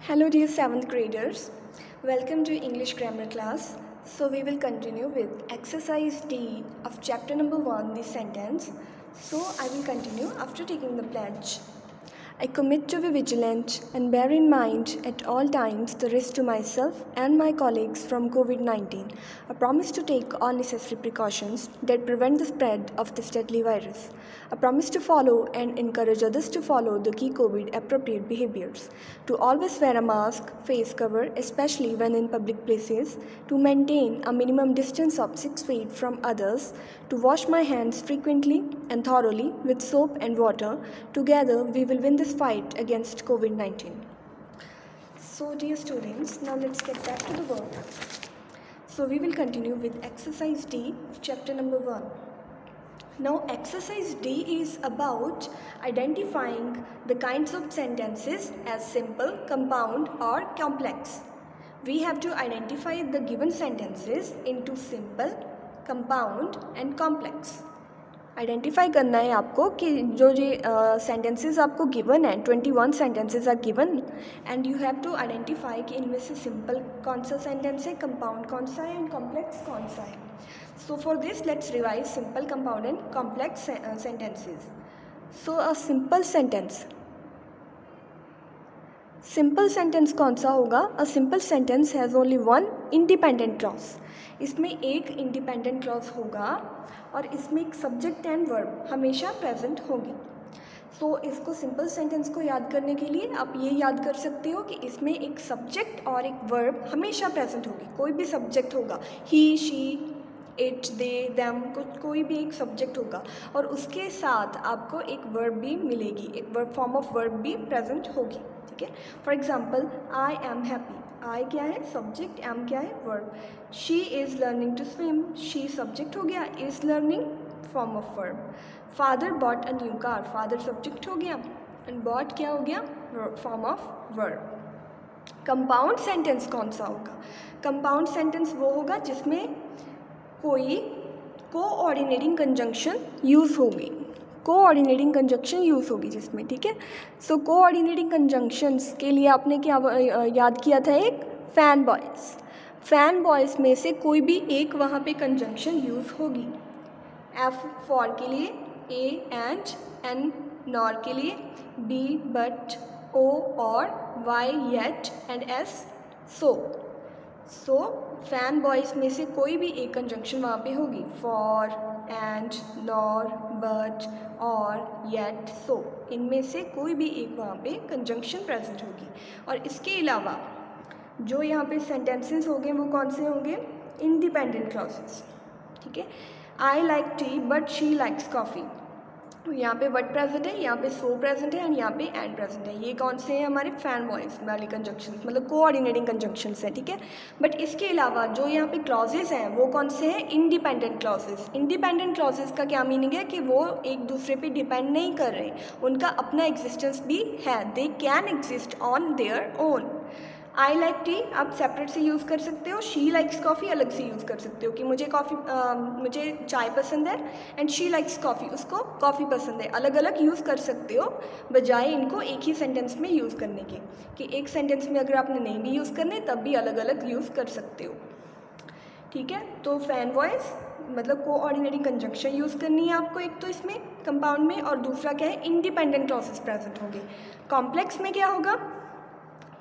Hello dear 7th graders, welcome to English grammar class. So we will continue with exercise D of chapter number 1, the sentence. So I will continue after taking the pledge. I commit to be vigilant and bear in mind at all times the risk to myself and my colleagues from COVID-19. A promise to take all necessary precautions that prevent the spread of this deadly virus. A promise to follow and encourage others to follow the key COVID appropriate behaviors. To always wear a mask, face cover, especially when in public places. To maintain a minimum distance of 6 feet from others. To wash my hands frequently and thoroughly with soap and water. Together we will win this fight against COVID-19. So dear students, now let's get back to the work. So we will continue with exercise D of chapter number 1. Now exercise D is about identifying the kinds of sentences as simple, compound or complex. We have to identify the given sentences into simple, compound and complex. Identify करना है आपको कि जो ये sentences आपको given है 21 sentences are given and you have to identify कि इनमें से सिंपल कौन सा सेंटेंस है, कंपाउंड कौन सा है एंड कॉम्प्लेक्स कौन सा है. So for this let's revise simple, compound and complex sentences. So a simple sentence कौन सा होगा? A simple sentence has only one independent clause. इसमें एक इंडिपेंडेंट क्लॉज होगा और इसमें एक सब्जेक्ट एंड वर्ब हमेशा प्रेजेंट होगी. सो इसको सिंपल सेंटेंस को याद करने के लिए आप ये याद कर सकते हो कि इसमें एक सब्जेक्ट और एक वर्ब हमेशा प्रेजेंट होगी. कोई भी सब्जेक्ट होगा, ही, शी, इट, दे, देम, कोई भी एक सब्जेक्ट होगा और उसके साथ आपको एक वर्ब भी मिलेगी, एक वर्ब फॉर्म ऑफ वर्ब भी प्रेजेंट होगी. ठीक है. For example, I am happy. I क्या है? सब्जेक्ट. एम क्या है? Verb. She is learning to swim. She subject हो गया, is learning form of verb. Father bought a new car. Father subject हो गया एंड बॉट क्या हो गया? Form of verb. Compound sentence कौन सा होगा? कंपाउंड सेंटेंस वो होगा जिसमें कोई कोऑर्डिनेटिंग कंजंक्शन यूज़ होगी. कोऑर्डिनेटिंग कंजंक्शन यूज़ होगी जिसमें. ठीक है. सो कोऑर्डिनेटिंग कंजंक्शंस के लिए आपने क्या याद किया था? एक फैन बॉयज़. फैन बॉयज़ में से कोई भी एक वहाँ पे कंजंक्शन यूज़ होगी. एफ फॉर के लिए, ए एंड, एन नॉर के लिए, B but, O or, Y yet and S so. So fanboys में से कोई भी एक कंजंक्शन वहाँ पे होगी. For, and, nor, but, or, yet, so. इनमें से कोई भी एक वहाँ पे कंजंक्शन प्रेजेंट होगी. और इसके अलावा जो यहाँ पे सेंटेंसेस होंगे वो कौन से होंगे? Independent clauses. ठीक है. I like T but she likes coffee. यहाँ पे वट प्रेजेंट है, यहाँ पे सो प्रेजेंट है एंड यहाँ पे एंड प्रेजेंट है. ये कौन से हैं? हमारे फैन बॉयज़ वाले कंजंक्शंस, मतलब कोऑर्डिनेटिंग कंजंक्शंस हैं. ठीक है. बट इसके अलावा जो यहाँ पे क्लॉजेस हैं वो कौन से हैं? Independent clauses. इंडिपेंडेंट क्लॉजेस का क्या मीनिंग है? कि वो एक दूसरे पे डिपेंड नहीं कर रहे, उनका अपना एग्जिस्टेंस भी है. They can exist on their own. I like T आप सेपरेट से यूज़ कर सकते हो. शी लाइक्स कॉफ़ी अलग से यूज़ कर सकते हो कि मुझे मुझे चाय पसंद है एंड शी लाइक्स कॉफ़ी, उसको कॉफ़ी पसंद है. अलग अलग यूज़ कर सकते हो बजाय इनको एक ही सेंटेंस में यूज़ करने के. कि एक सेंटेंस में अगर आपने नहीं भी यूज़ करने तब भी अलग अलग यूज़ कर सकते हो. ठीक है. तो फैन वॉइस मतलब कोऑर्डिनेटिंग कंजंक्शन यूज़ करनी है आपको एक तो इसमें कंपाउंड में, और दूसरा क्या है? इंडिपेंडेंट क्लॉजेस प्रेजेंट होंगे. कॉम्प्लेक्स में क्या होगा?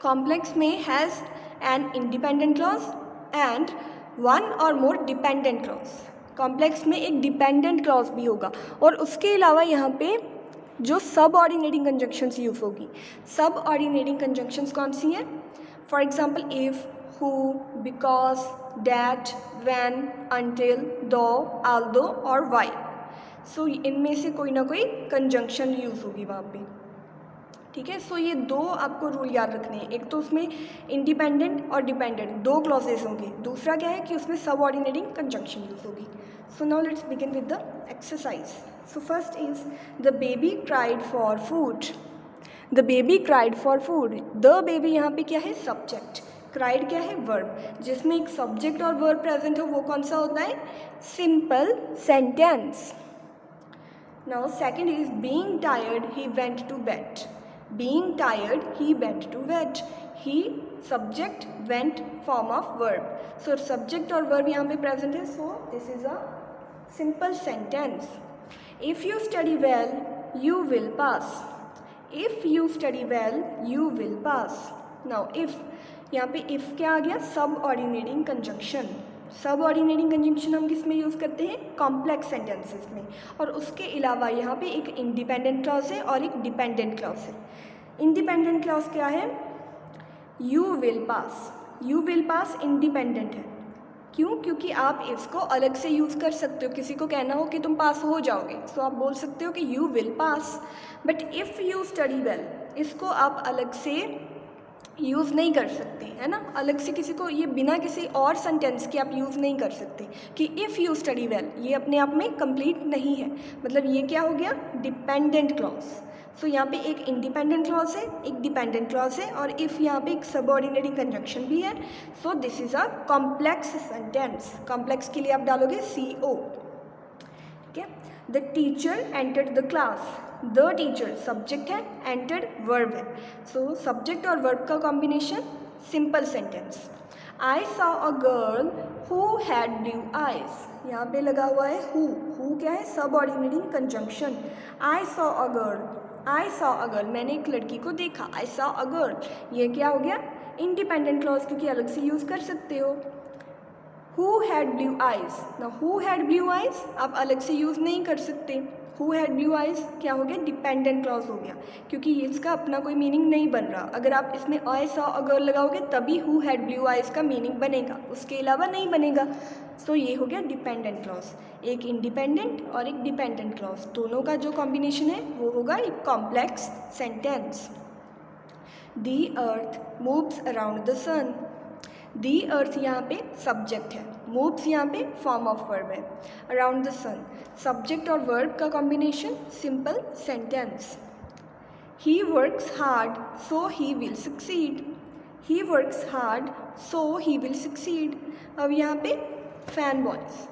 कॉम्प्लेक्स में has an independent clause and one और मोर डिपेंडेंट क्लॉज. कॉम्प्लेक्स में एक डिपेंडेंट क्लॉज भी होगा और उसके अलावा यहाँ पे जो सब ऑर्डिनेटिंग कंजंक्शंस यूज़ होगी. सब ऑर्डिनेटिंग कंजंक्शंस कौन सी हैं? For example, if, who, because, that, when, until, दो, आल्दो और वाई. सो इनमें से कोई ना कोई कंजंक्शन यूज़ होगी वहाँ पे. ठीक है. सो ये दो आपको रूल याद रखने हैं. एक तो उसमें इंडिपेंडेंट और डिपेंडेंट दो क्लॉजेस होंगे. दूसरा क्या है कि उसमें सब ऑर्डिनेटिंग कंजंक्शन यूज होगी. So now let's begin with the exercise. So first is the baby cried for food. The baby cried for food. The baby यहाँ पे क्या है? सब्जेक्ट. क्राइड क्या है? वर्ब. जिसमें एक सब्जेक्ट और वर्ब प्रेजेंट हो वो कौन सा होता है? Simple sentence. Now second is being tired he went to bed. Being tired, he went to bed. He subject went form of verb. So subject और verb यहाँ पे present है. So this is a simple sentence. If you study well, you will pass. If you study well, you will pass. Now if यहाँ पे if क्या आ गया? Subordinating conjunction. Subordinating conjunction हम किस में यूज़ करते हैं? कॉम्प्लेक्स सेंटेंसेस में. और उसके अलावा यहाँ पे एक इंडिपेंडेंट क्लॉज है और एक डिपेंडेंट क्लॉज है. इंडिपेंडेंट क्लॉज क्या है? You will pass. You will pass independent है. क्यों? क्योंकि आप इसको अलग से यूज़ कर सकते हो. किसी को कहना हो कि तुम पास हो जाओगे तो आप बोल सकते हो कि you will pass. But if you study well, इसको आप अलग से यूज़ नहीं कर सकते, है ना. अलग से किसी को ये बिना किसी और सेंटेंस के आप यूज़ नहीं कर सकते कि इफ़ यू स्टडी वेल. ये अपने आप में कंप्लीट नहीं है. मतलब ये क्या हो गया? Dependent clause. सो यहाँ पे एक इंडिपेंडेंट क्लॉज है, एक डिपेंडेंट क्लॉज है और इफ़ यहाँ पे एक सबऑर्डिनेटिंग कंजंक्शन भी है. So this is a complex sentence. Complex के लिए आप डालोगे CO. ठीक है. The teacher entered the class. The teacher subject है, एंटर्ड वर्ब है. सो सब्जेक्ट और वर्ब का combination simple sentence. I saw a girl who had blue eyes. यहाँ पे लगा हुआ है हु. हु क्या है? Subordinating conjunction. I saw a girl. I saw a girl, मैंने एक लड़की को देखा. आई सॉ अ गर्ल, ये क्या हो गया? इंडिपेंडेंट क्लॉज, क्योंकि अलग से यूज़ कर सकते हो. Who had blue eyes. ना हु हैड ब्लू आइज आप अलग से यूज़ नहीं कर सकते. हु हैड ब्लू आइज क्या हो गया? डिपेंडेंट क्लॉज हो गया, क्योंकि इसका अपना कोई मीनिंग नहीं बन रहा. अगर आप इसमें आई सॉ अ गर्ल लगाओगे तभी हु हैड ब्लू आइज का मीनिंग बनेगा, उसके अलावा नहीं बनेगा. सो ये हो गया डिपेंडेंट क्लॉज. एक इंडिपेंडेंट और एक डिपेंडेंट क्लॉज, दोनों का जो कॉम्बिनेशन है वो होगा एक complex sentence. The earth moves around the sun. The earth यहाँ पे सब्जेक्ट है, मूव्स यहाँ पे फॉर्म ऑफ वर्ब है. अराउंड द सन सब्जेक्ट और वर्ब का combination simple sentence. He works hard so he will succeed. He works hard so he will succeed. अब यहाँ पे फैन वॉइस.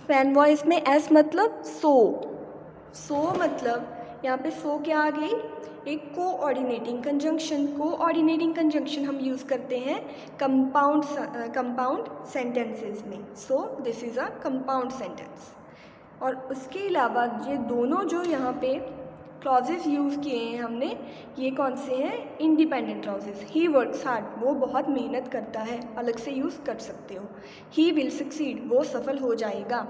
फैन वॉइस में एस मतलब सो. सो मतलब यहाँ पे सो क्या आ गई? एक कोऑर्डिनेटिंग कंजंक्शन. कोऑर्डिनेटिंग कंजंक्शन हम यूज़ करते हैं कंपाउंड सेंटेंसेस में. सो this is a compound sentence. और उसके अलावा ये दोनों जो यहाँ पे क्लॉजेस यूज़ किए हैं हमने, ये कौन से हैं? Independent clauses. ही वर्क्स हार्ड, वो बहुत मेहनत करता है, अलग से यूज़ कर सकते हो. ही विल सक्सीड, वो सफल हो जाएगा.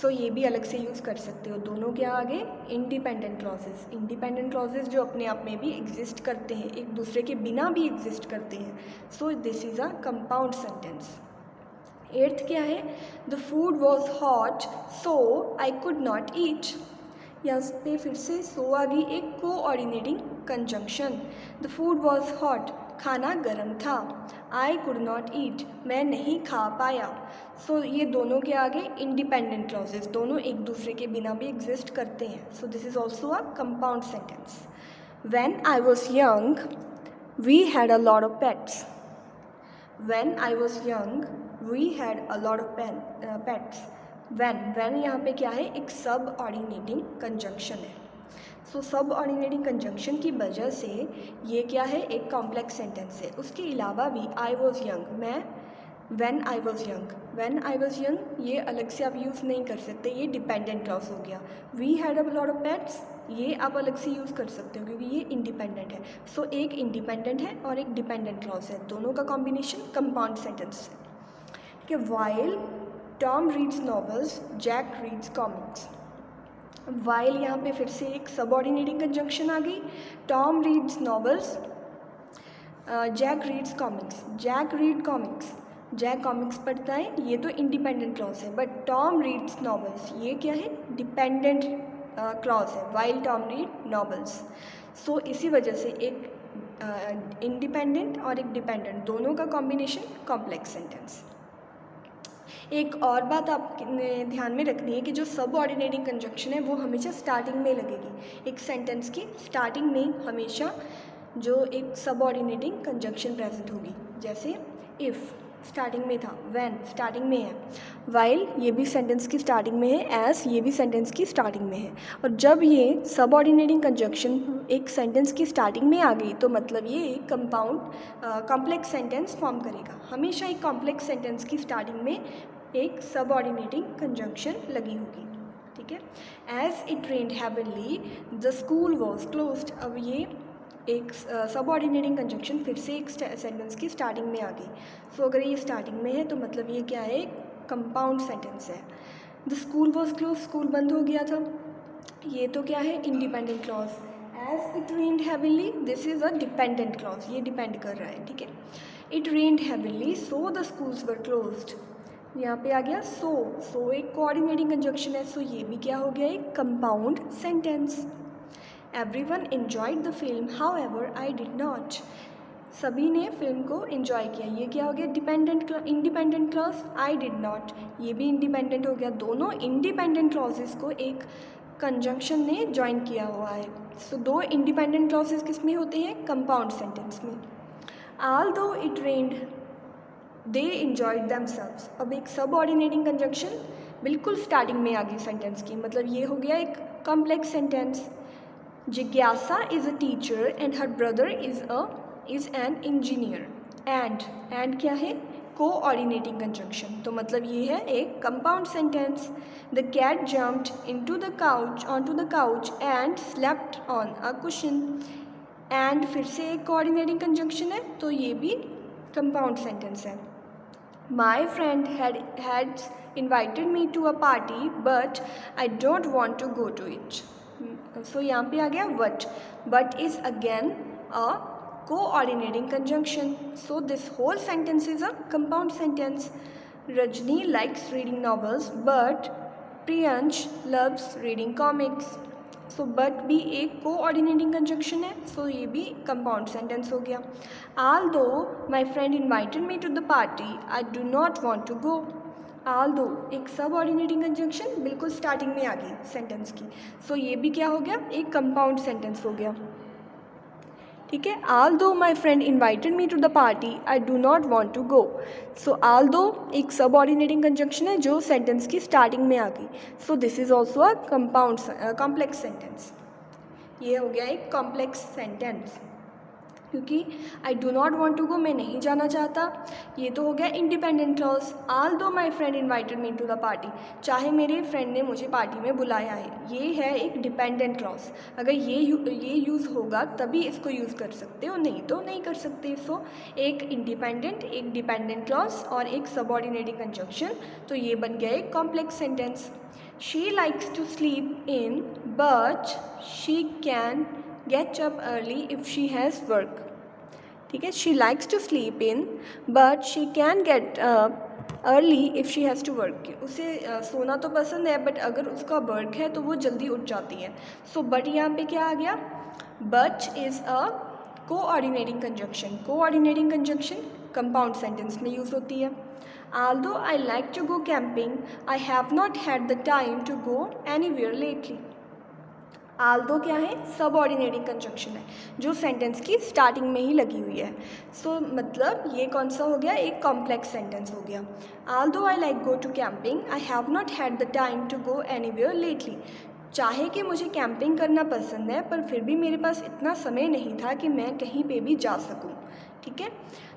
सो ये भी अलग से यूज़ कर सकते हो. दोनों क्या आगे? Independent clauses. इंडिपेंडेंट क्लॉजेस जो अपने आप में भी एग्जिस्ट करते हैं, एक दूसरे के बिना भी एग्जिस्ट करते हैं. So this is a compound sentence. 8th क्या है? The food was hot so I could not eat. यहाँ पे फिर से सो आ गई, एक coordinating conjunction. The food was hot, खाना गर्म था. आई कुड नॉट ईट, मैं नहीं खा पाया. सो ये दोनों के आगे इंडिपेंडेंट क्लॉजेस, दोनों एक दूसरे के बिना भी एग्जिस्ट करते हैं. So this is also a compound sentence. When I was young we had a lot of pets. When I was young we had a lot of pets. When यहाँ पे क्या है? एक सब ऑर्डिनेटिंग कंजंक्शन है. सो सब ऑर्डिनेटिंग कंजंक्शन की वजह से ये क्या है? एक कॉम्प्लेक्स सेंटेंस है. उसके अलावा भी आई वॉज यंग, मैं व्हेन आई वॉज यंग, ये अलग से आप यूज़ नहीं कर सकते, ये डिपेंडेंट क्लॉज हो गया. We had a lot of pets, ये आप अलग से यूज़ कर सकते हो क्योंकि ये इंडिपेंडेंट है. सो एक इंडिपेंडेंट है और एक डिपेंडेंट क्लॉज है, दोनों का कॉम्बिनेशन कंपाउंड सेंटेंस है. ठीक है. While Tom reads novels Jack reads comics. While यहाँ पे फिर से एक सबऑर्डिनेटिंग कंजंक्शन आ गई. Tom reads novels, Jack reads comics. Jack read comics, Jack comics पढ़ता है, ये तो इंडिपेंडेंट क्लॉज है. बट टॉम रीड्स नॉवेल्स ये क्या है? डिपेंडेंट क्लॉज है. While Tom read novels. So इसी वजह से एक इंडिपेंडेंट और एक डिपेंडेंट, दोनों का कॉम्बिनेशन कॉम्प्लेक्स सेंटेंस. एक और बात आपने ध्यान में रखनी है कि जो सब ऑर्डिनेटिंग कंजंक्शन है वो हमेशा स्टार्टिंग में लगेगी. एक सेंटेंस की स्टार्टिंग में हमेशा जो एक सब ऑर्डिनेटिंग कंजंक्शन प्रेजेंट होगी. जैसे इफ़, स्टार्टिंग में था, व्हेन स्टार्टिंग में है, वाइल ये भी सेंटेंस की स्टार्टिंग में है, एज ये भी सेंटेंस की स्टार्टिंग में है। और जब ये सबऑर्डिनेटिंग कंजक्शन एक सेंटेंस की स्टार्टिंग में आ गई तो मतलब ये एक कॉम्प्लेक्स सेंटेंस फॉर्म करेगा। हमेशा एक कॉम्प्लेक्स सेंटेंस की स्टार्टिंग में एक सबऑर्डिनेटिंग कंजक्शन लगी होगी, ठीक है। As it rained heavily the school was closed, अब ये एक सबऑर्डिनेटिंग कंजक्शन फिर से एक सेंटेंस की स्टार्टिंग में आ गई। सो अगर ये स्टार्टिंग में है तो मतलब ये क्या है, एक कंपाउंड सेंटेंस है। The school was close, school बंद हो गया था, ये तो क्या है, independent clause. As it rained heavily, this is a dependent clause, ये डिपेंड कर रहा है, ठीक है। It rained heavily so the schools were closed, यहाँ पे आ गया सो एक कोऑर्डिनेटिंग कंजक्शन है, सो ये भी क्या हो गया, एक compound sentence. Everyone enjoyed the film, however I did not. सभी ने फिल्म को एंजॉय किया, ये क्या हो गया, independent clause. I did not, ये भी इंडिपेंडेंट हो गया। दोनों इंडिपेंडेंट क्लॉजेस को एक कंजंक्शन ने ज्वाइन किया हुआ है। सो दो इंडिपेंडेंट क्लॉजेस किस में होते हैं, कंपाउंड सेंटेंस में। Although it rained they enjoyed themselves, अब एक सबऑर्डिनेटिंग कंजंक्शन बिल्कुल स्टार्टिंग में आ गई सेंटेंस की, मतलब ये हो गया एक कॉम्प्लेक्स सेंटेंस। जिज्ञासा is a teacher and her brother is an engineer. And क्या है, कोऑर्डिनेटिंग कंजंक्शन, तो मतलब ये है एक compound sentence. The cat jumped onto the couch and slept on a cushion. And फिर से एक कोऑर्डिनेटिंग कंजंक्शन है, तो ये भी कंपाउंड सेंटेंस है। My friend had invited me to a party but I don't want to go to it. So यहाँ पे आ गया but is again a coordinating conjunction, so this whole sentence is a compound sentence. Rajni likes reading novels but Priyansh loves reading comics, so but भी एक coordinating conjunction है, सो ये भी compound sentence हो गया। Although my friend invited me to the party I do not want to go. Although एक subordinating conjunction बिल्कुल starting में आ गई सेंटेंस की, सो ये भी क्या हो गया, एक कंपाउंड सेंटेंस हो गया, ठीक है। Although my friend invited me to the party I do not want to go, so although एक सबऑर्डिनेटिंग कंजंक्शन है जो सेंटेंस की स्टार्टिंग में आ गई, so this is also a complex sentence. ये हो गया एक कॉम्प्लेक्स सेंटेंस, क्योंकि I do not want to go, मैं नहीं जाना चाहता, ये तो हो गया independent clause. Although my friend invited me to the party, चाहे मेरे फ्रेंड ने मुझे पार्टी में बुलाया है, ये है एक डिपेंडेंट क्लॉज। अगर ये यूज़ होगा तभी इसको यूज़ कर सकते हो, नहीं तो नहीं कर सकते। सो एक इंडिपेंडेंट, एक डिपेंडेंट क्लॉज और एक सबऑर्डिनेटिंग कंजंक्शन, तो ये बन गया एक complex sentence. She likes to sleep in but she can get up early if she has work, ठीक है। she likes to sleep in but she can get up early if she has to work, उसे सोना तो पसंद है but अगर उसका work है तो वो जल्दी उठ जाती है। सो बट यहाँ पे क्या आ गया, but is a coordinating conjunction. Coordinating conjunction compound sentence में यूज़ होती है। although I like to go camping I have not had the time to go anywhere lately। Aldous क्या है, सबऑर्डिनेटिंग कंजंक्शन है जो सेंटेंस की स्टार्टिंग में ही लगी हुई है। सो मतलब ये कौन सा हो गया, एक कॉम्प्लेक्स सेंटेंस हो गया। Although I like go to camping I have not had the time to go anywhere lately, चाहे कि मुझे कैंपिंग करना पसंद है पर फिर भी मेरे पास इतना समय नहीं था कि मैं कहीं पे भी जा सकूं, ठीक है।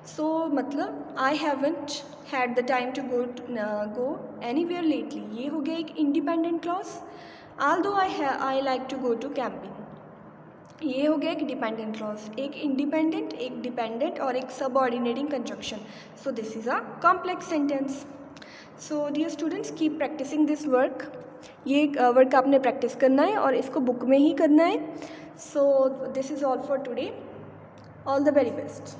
सो मतलब I haven't had the time to go anywhere lately, ये हो गया एक independent clause. Although I like to go to camping, ये हो गया एक डिपेंडेंट क्लॉज, एक इंडिपेंडेंट, एक डिपेंडेंट और एक subordinating conjunction, so this is a complex sentence. So dear students keep practising this work, ये वर्क आपने प्रैक्टिस करना है और इसको बुक में ही करना है। So this is all for today, all the very best.